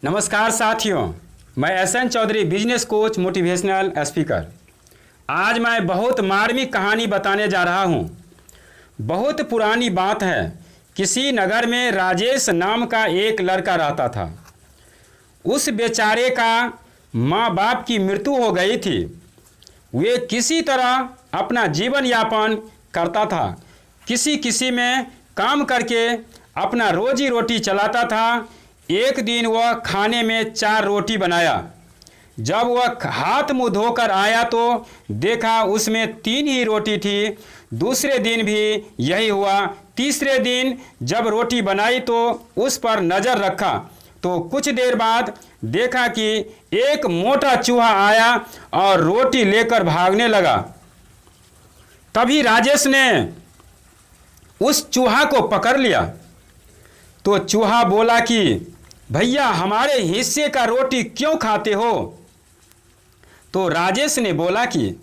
नमस्कार साथियों, मैं SN Chaudhary business coach motivational speaker. आज मैं बहुत मार्मिक कहानी बताने जा रहा हूँ। बहुत पुरानी बात है। किसी नगर में राजेश नाम का एक लड़का रहता था। उस बेचारे का माँ बाप की मृत्यु हो गई थी। वे किसी तरह अपना जीवन यापन करता था। किसी में काम करके अपना रोजी रोटी चलाता था। एक दिन वह खाने में 4 रोटी बनाया। जब वह हाथ मुंह धोकर आया तो देखा उसमें 3 ही रोटी थी। दूसरे दिन भी यही हुआ। तीसरे दिन जब रोटी बनाई तो उस पर नज़र रखा तो कुछ देर बाद देखा कि एक मोटा चूहा आया और रोटी लेकर भागने लगा। तभी राजेश ने उस चूहा को पकड़ लिया। तो चूहा बोला कि भैया, हमारे हिस्से का रोटी क्यों खाते हो? तो राजेश ने बोला कि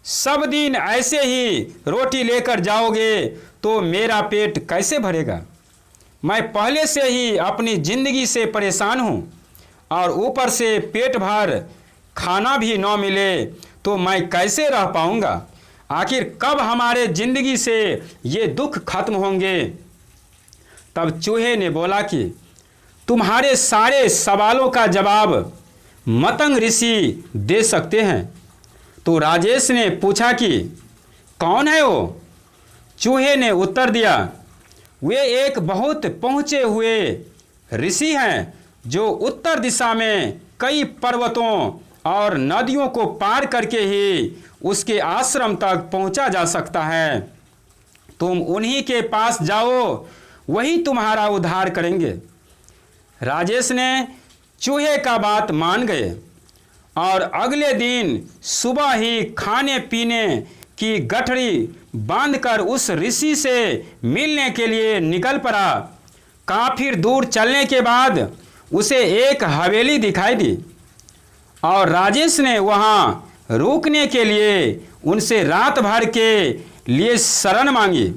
सब दिन ऐसे ही रोटी लेकर जाओगे तो मेरा पेट कैसे भरेगा? मैं पहले से ही अपनी ज़िंदगी से परेशान हूँ और ऊपर से पेट भर खाना भी न मिले तो मैं कैसे रह पाऊँगा? आखिर कब हमारे ज़िंदगी से ये दुख खत्म होंगे? तब चूहे ने बोला कि तुम्हारे सारे सवालों का जवाब मतंग ऋषि दे सकते हैं। तो राजेश ने पूछा कि कौन है वो? चूहे ने उत्तर दिया, वे एक बहुत पहुँचे हुए ऋषि हैं जो उत्तर दिशा में कई पर्वतों और नदियों को पार करके ही उसके आश्रम तक पहुँचा जा सकता है। तुम उन्हीं के पास जाओ, वही तुम्हारा उद्धार करेंगे। राजेश ने चूहे का बात मान गए और अगले दिन सुबह ही खाने पीने की गठरी बांधकर उस ऋषि से मिलने के लिए निकल पड़ा। काफ़ी दूर चलने के बाद उसे एक हवेली दिखाई दी और राजेश ने वहाँ रुकने के लिए उनसे रात भर के लिए शरण मांगी।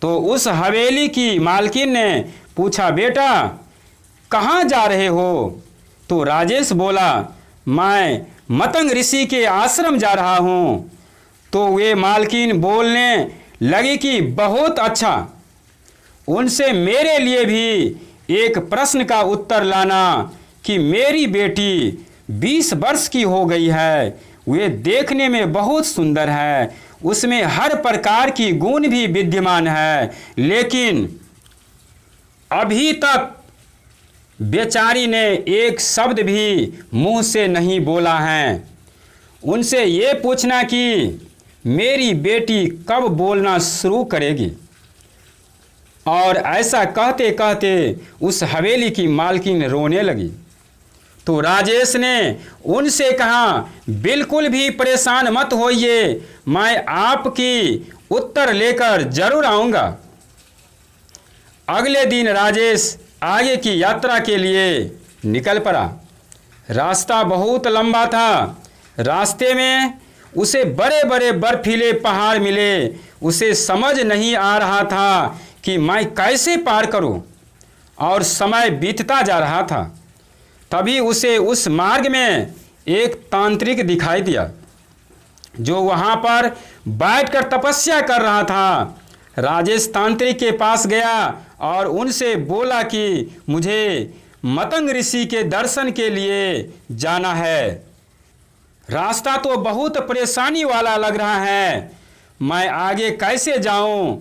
तो उस हवेली की मालकिन ने पूछा, बेटा कहाँ जा रहे हो? तो राजेश बोला, मैं मतंग ऋषि के आश्रम जा रहा हूँ। तो वे मालकिन बोलने लगी कि बहुत अच्छा, उनसे मेरे लिए भी एक प्रश्न का उत्तर लाना कि मेरी बेटी 20 वर्ष की हो गई है। वे देखने में बहुत सुंदर है, उसमें हर प्रकार की गुण भी विद्यमान है, लेकिन अभी तक बेचारी ने एक शब्द भी मुंह से नहीं बोला है। उनसे ये पूछना कि मेरी बेटी कब बोलना शुरू करेगी। और ऐसा कहते कहते उस हवेली की मालकिन रोने लगी। तो राजेश ने उनसे कहा, बिल्कुल भी परेशान मत होइए, मैं आपकी उत्तर लेकर जरूर आऊँगा। अगले दिन राजेश आगे की यात्रा के लिए निकल पड़ा। रास्ता बहुत लंबा था। रास्ते में उसे बड़े बड़े बर्फीले पहाड़ मिले। उसे समझ नहीं आ रहा था कि मैं कैसे पार करूं, और समय बीतता जा रहा था। तभी उसे उस मार्ग में एक तांत्रिक दिखाई दिया जो वहां पर बैठकर तपस्या कर रहा था। राजेश तांत्रिक के पास गया और उनसे बोला कि मुझे मतंग ऋषि के दर्शन के लिए जाना है। रास्ता तो बहुत परेशानी वाला लग रहा है, मैं आगे कैसे जाऊं?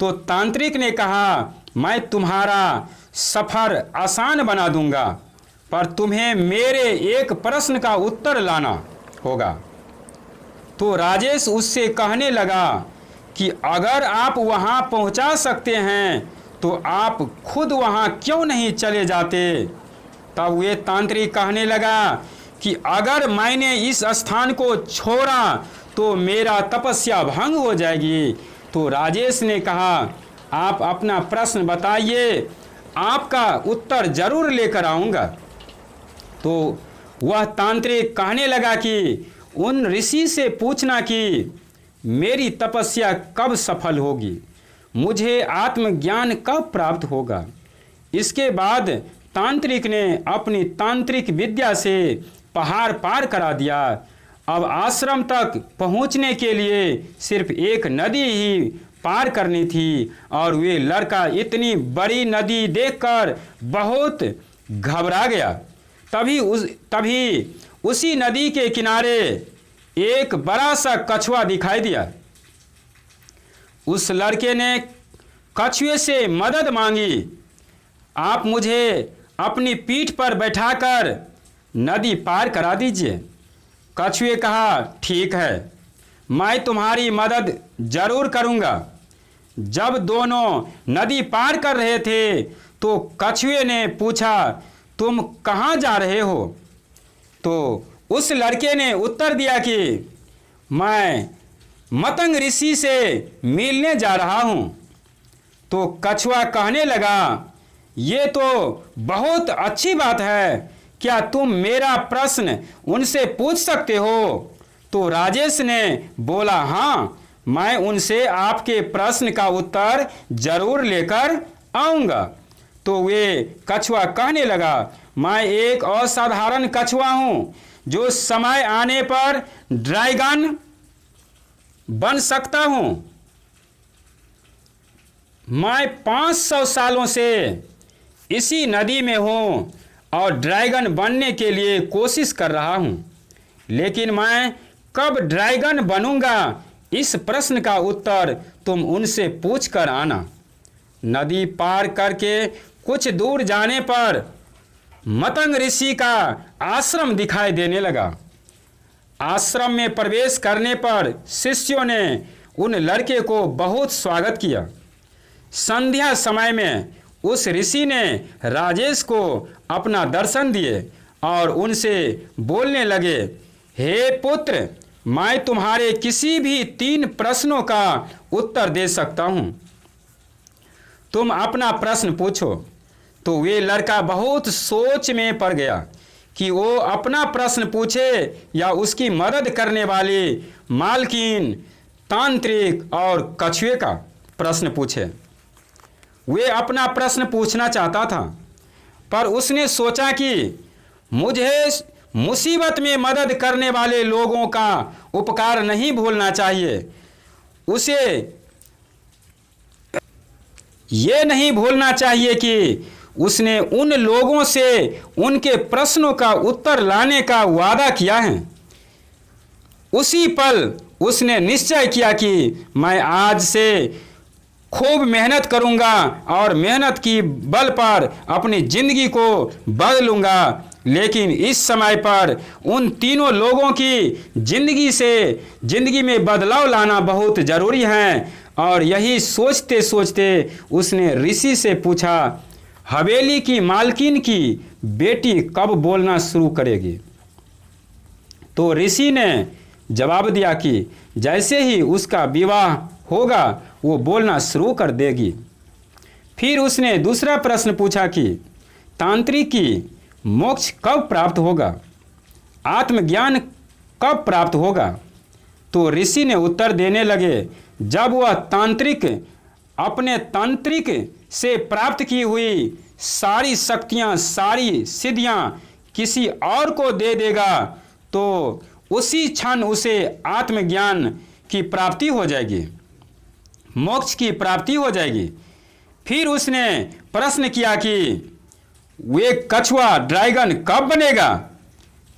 तो तांत्रिक ने कहा, मैं तुम्हारा सफ़र आसान बना दूंगा, पर तुम्हें मेरे एक प्रश्न का उत्तर लाना होगा। तो राजेश उससे कहने लगा कि अगर आप वहां पहुंचा सकते हैं तो आप खुद वहां क्यों नहीं चले जाते? तब वे तांत्रिक कहने लगा कि अगर मैंने इस स्थान को छोड़ा तो मेरा तपस्या भंग हो जाएगी। तो राजेश ने कहा, आप अपना प्रश्न बताइए, आपका उत्तर जरूर लेकर आऊँगा। तो वह तांत्रिक कहने लगा कि उन ऋषि से पूछना कि मेरी तपस्या कब सफल होगी, मुझे आत्मज्ञान कब प्राप्त होगा। इसके बाद तांत्रिक ने अपनी तांत्रिक विद्या से पहाड़ पार करा दिया। अब आश्रम तक पहुंचने के लिए सिर्फ एक नदी ही पार करनी थी और वे लड़का इतनी बड़ी नदी देखकर बहुत घबरा गया। तभी उसी नदी के किनारे एक बड़ा सा कछुआ दिखाई दिया। उस लड़के ने कछुए से मदद मांगी। आप मुझे अपनी पीठ पर बैठाकर नदी पार करा दीजिए। कछुए कहा, ठीक है, मैं तुम्हारी मदद जरूर करूंगा। जब दोनों नदी पार कर रहे थे तो कछुए ने पूछा, तुम कहाँ जा रहे हो? तो उस लड़के ने उत्तर दिया कि मैं मतंग ऋषि से मिलने जा रहा हूँ। तो कछुआ कहने लगा, ये तो बहुत अच्छी बात है, क्या तुम मेरा प्रश्न उनसे पूछ सकते हो? तो राजेश ने बोला, हाँ, मैं उनसे आपके प्रश्न का उत्तर जरूर लेकर आऊँगा। तो वे कछुआ कहने लगा, मैं एक असाधारण कछुआ हूँ जो समय आने पर ड्रैगन बन सकता हूँ। मैं 500 सालों से इसी नदी में हूँ और ड्रैगन बनने के लिए कोशिश कर रहा हूँ, लेकिन मैं कब ड्रैगन बनूंगा इस प्रश्न का उत्तर तुम उनसे पूछ कर आना। नदी पार करके कुछ दूर जाने पर मतंग ऋषि का आश्रम दिखाई देने लगा। आश्रम में प्रवेश करने पर शिष्यों ने उन लड़के को बहुत स्वागत किया। संध्या समय में उस ऋषि ने राजेश को अपना दर्शन दिए और उनसे बोलने लगे, हे पुत्र, मैं तुम्हारे किसी भी 3 प्रश्नों का उत्तर दे सकता हूँ, तुम अपना प्रश्न पूछो। तो वे लड़का बहुत सोच में पड़ गया कि वो अपना प्रश्न पूछे या उसकी मदद करने वाले मालकिन, तांत्रिक और कछुए का प्रश्न पूछे। वे अपना प्रश्न पूछना चाहता था, पर उसने सोचा कि मुझे मुसीबत में मदद करने वाले लोगों का उपकार नहीं भूलना चाहिए। उसे ये नहीं भूलना चाहिए कि उसने उन लोगों से उनके प्रश्नों का उत्तर लाने का वादा किया है। उसी पल उसने निश्चय किया कि मैं आज से खूब मेहनत करूंगा और मेहनत की बल पर अपनी जिंदगी को बदलूंगा। लेकिन इस समय पर उन तीनों लोगों की जिंदगी में बदलाव लाना बहुत ज़रूरी है। और यही सोचते सोचते उसने ऋषि से पूछा, हवेली की मालकिन की बेटी कब बोलना शुरू करेगी? तो ऋषि ने जवाब दिया कि जैसे ही उसका विवाह होगा वो बोलना शुरू कर देगी। फिर उसने दूसरा प्रश्न पूछा कि तांत्रिक की मोक्ष कब प्राप्त होगा, आत्मज्ञान कब प्राप्त होगा? तो ऋषि ने उत्तर देने लगे, जब वह तांत्रिक अपने तांत्रिक से प्राप्त की हुई सारी शक्तियाँ, सारी सिद्धियाँ किसी और को दे देगा तो उसी क्षण उसे आत्मज्ञान की प्राप्ति हो जाएगी, मोक्ष की प्राप्ति हो जाएगी। फिर उसने प्रश्न किया कि वे कछुआ ड्रैगन कब बनेगा?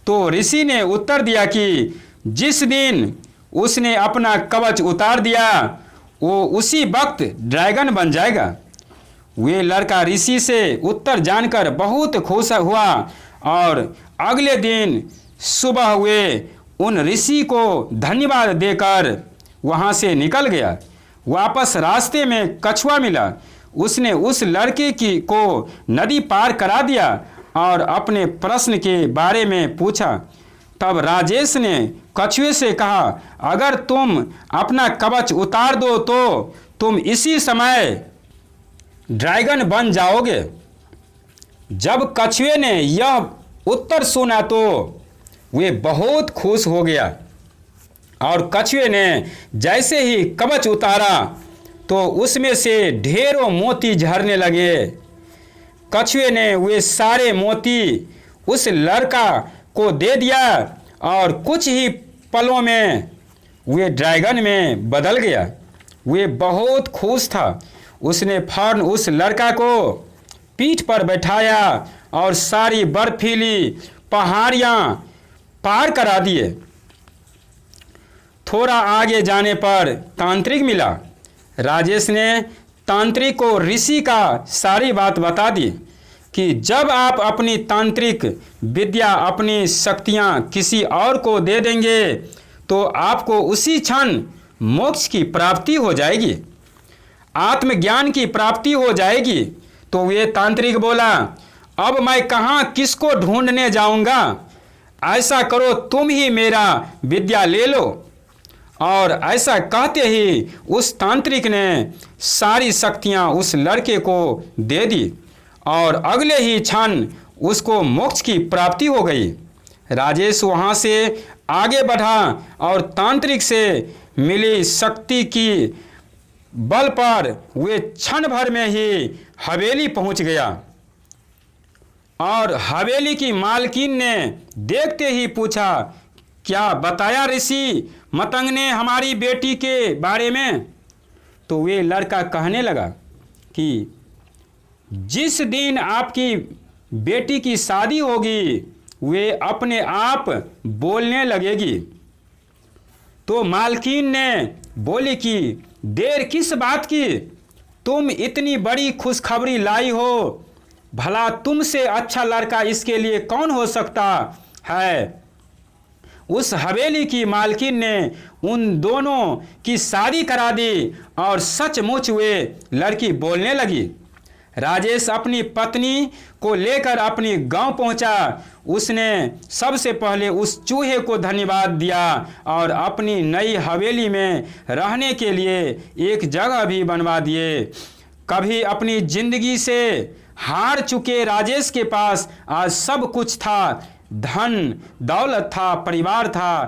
तो ऋषि ने उत्तर दिया कि जिस दिन उसने अपना कवच उतार दिया वो उसी वक्त ड्रैगन बन जाएगा। वे लड़का ऋषि से उत्तर जानकर बहुत खुश हुआ और अगले दिन सुबह वे उन ऋषि को धन्यवाद देकर वहाँ से निकल गया। वापस रास्ते में कछुआ मिला। उसने उस लड़के को नदी पार करा दिया और अपने प्रश्न के बारे में पूछा। तब राजेश ने कछुए से कहा, अगर तुम अपना कवच उतार दो तो तुम इसी समय ड्रैगन बन जाओगे। जब कछुए ने यह उत्तर सुना तो वे बहुत खुश हो गया और कछुए ने जैसे ही कवच उतारा तो उसमें से ढेरों मोती झरने लगे। कछुए ने वे सारे मोती उस लड़का को दे दिया और कुछ ही पलों में वे ड्रैगन में बदल गया। वे बहुत खुश था। उसने फौरन उस लड़का को पीठ पर बैठाया और सारी बर्फीली पहाड़ियाँ पार करा दिए। थोड़ा आगे जाने पर तांत्रिक मिला। राजेश ने तांत्रिक को ऋषि का सारी बात बता दी कि जब आप अपनी तांत्रिक विद्या, अपनी शक्तियाँ किसी और को दे देंगे तो आपको उसी क्षण मोक्ष की प्राप्ति हो जाएगी, आत्मज्ञान की प्राप्ति हो जाएगी। तो वे तांत्रिक बोला, अब मैं कहाँ किसको ढूंढने जाऊंगा? ऐसा करो, तुम ही मेरा विद्या ले लो। और ऐसा कहते ही उस तांत्रिक ने सारी शक्तियाँ उस लड़के को दे दी और अगले ही क्षण उसको मोक्ष की प्राप्ति हो गई। राजेश वहाँ से आगे बढ़ा और तांत्रिक से मिली शक्ति की बल पर वे क्षण भर में ही हवेली पहुँच गया। और हवेली की मालकिन ने देखते ही पूछा, क्या बताया ऋषि मतंग ने हमारी बेटी के बारे में? तो वे लड़का कहने लगा कि जिस दिन आपकी बेटी की शादी होगी वे अपने आप बोलने लगेगी। तो मालकिन ने बोली कि देर किस बात की, तुम इतनी बड़ी खुशखबरी लाई हो, भला तुमसे अच्छा लड़का इसके लिए कौन हो सकता है। उस हवेली की मालकिन ने उन दोनों की शादी करा दी और सचमुच वे लड़की बोलने लगी। राजेश अपनी पत्नी को लेकर अपनी गांव पहुंचा। उसने सबसे पहले उस चूहे को धन्यवाद दिया और अपनी नई हवेली में रहने के लिए एक जगह भी बनवा दिए। कभी अपनी जिंदगी से हार चुके राजेश के पास आज सब कुछ था, धन दौलत था, परिवार था,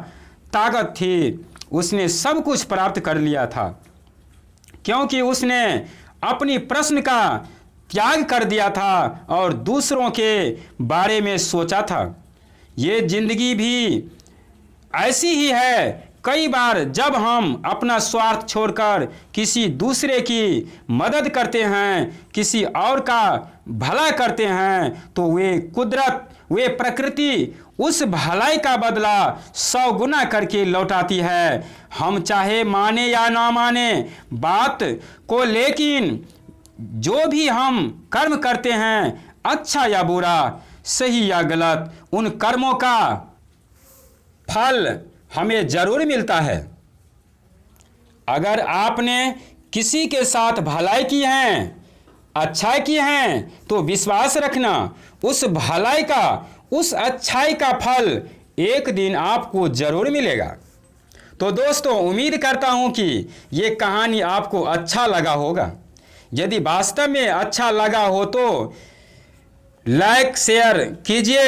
ताकत थी। उसने सब कुछ प्राप्त कर लिया था क्योंकि उसने अपनी प्रश्न का त्याग कर दिया था और दूसरों के बारे में सोचा था। ये जिंदगी भी ऐसी ही है। कई बार जब हम अपना स्वार्थ छोड़कर किसी दूसरे की मदद करते हैं, किसी और का भला करते हैं, तो वे कुदरत, वे प्रकृति उस भलाई का बदला 100 गुना करके लौटाती है। हम चाहे माने या ना माने बात को, लेकिन जो भी हम कर्म करते हैं, अच्छा या बुरा, सही या गलत, उन कर्मों का फल हमें जरूर मिलता है। अगर आपने किसी के साथ भलाई की है, अच्छाई की है, तो विश्वास रखना उस भलाई का, उस अच्छाई का फल एक दिन आपको जरूर मिलेगा। तो दोस्तों, उम्मीद करता हूं कि ये कहानी आपको अच्छा लगा होगा। यदि वास्तव में अच्छा लगा हो तो लाइक शेयर कीजिए।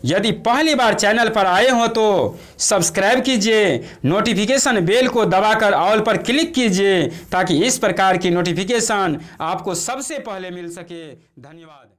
यदि पहली बार चैनल पर आए हो तो सब्सक्राइब कीजिए। नोटिफिकेशन बेल को दबाकर ऑल पर क्लिक कीजिए ताकि इस प्रकार की नोटिफिकेशन आपको सबसे पहले मिल सके। धन्यवाद।